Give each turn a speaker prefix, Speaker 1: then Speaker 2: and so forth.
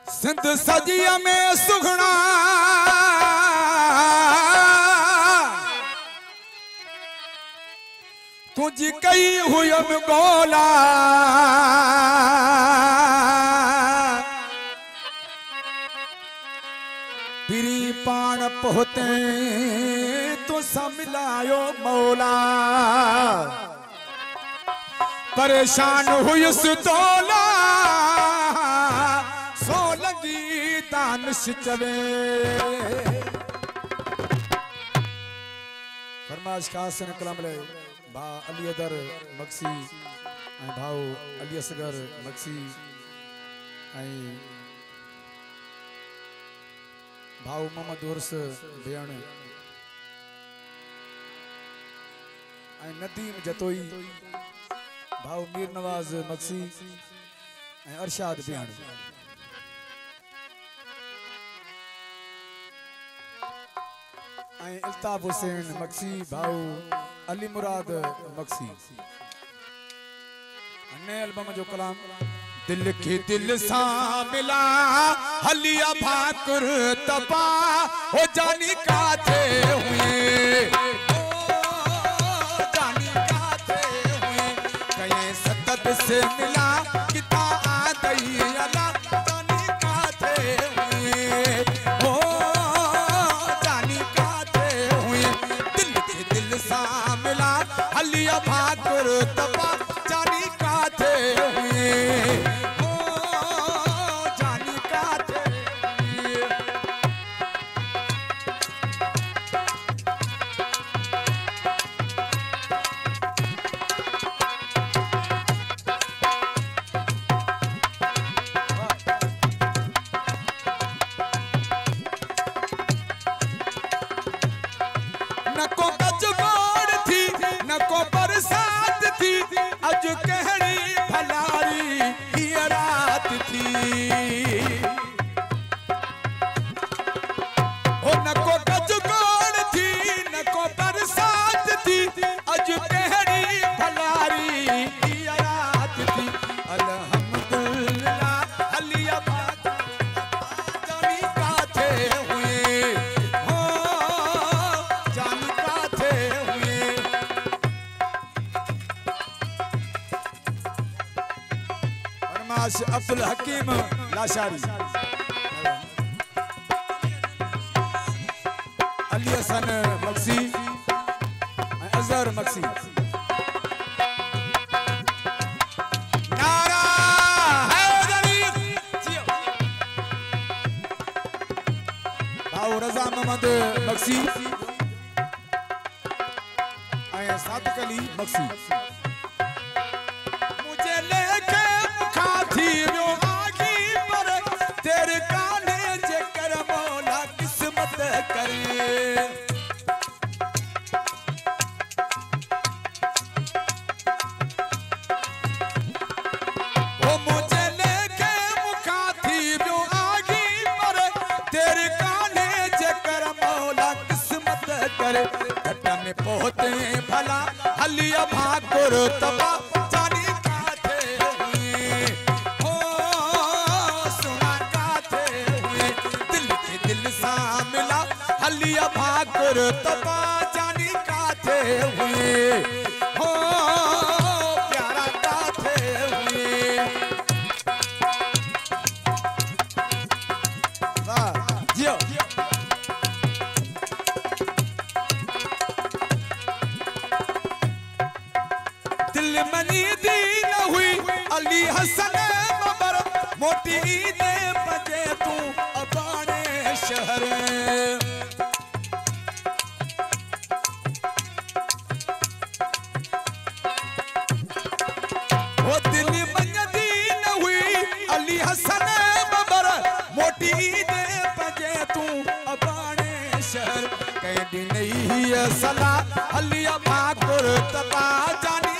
Speaker 1: सिंध सजिया में सुगना तुझी कई हुयम गोला पिरी पान पहुते तो मिलायो मौला परेशान हुयुस तोला सो लगी दानिश चवे फरमाइश खास ने कलाम ले भा अली अदर मक्सी भाऊ अली असगर मक्सी भाऊ मोहम्मद उर्स भेण नदीम जतोई भाऊ मीर नवाज मक्सी अरशाद भेण इल्ताफ हुसैन मक्सी भाऊ अली मुराद मक्सी नए एल्बम जो कलाम दिल के दिल सा मिला हलिया भाकुर तपा हो जानी का थे हुए जानी का थे हुए कहीं सतत से मिला किता आ गई अला जानी का थे हुए हो जानी का थे हुए दिल के दिल सा मिला हलिया भाकुर तपा जानी का थे हुए अब्दुल हकीम लाशारी अली हसन मक्सी अजहर मक्सी नारा हैदरी भाऊ रजा मोहम्मद मक्सी सादिक अली मक्सी पहुँचे भला हलिया भाकुर तपा जानी का थे हुए हो सुना का थे हुए दिल के दिल सा मिला हलिया भाकुर तपा जानी का थे हुए हो प्यारा का थे हुए वाह जियो मनी दी न हुई अली हसन मबर मोटी दे बजे तू अबाने शहर वो दिल मनी दी न हुई अली हसन मबर मोटी दे बजे तू अबाने शहर कहीं दी नहीं है सला अली भाकुर तपा जानी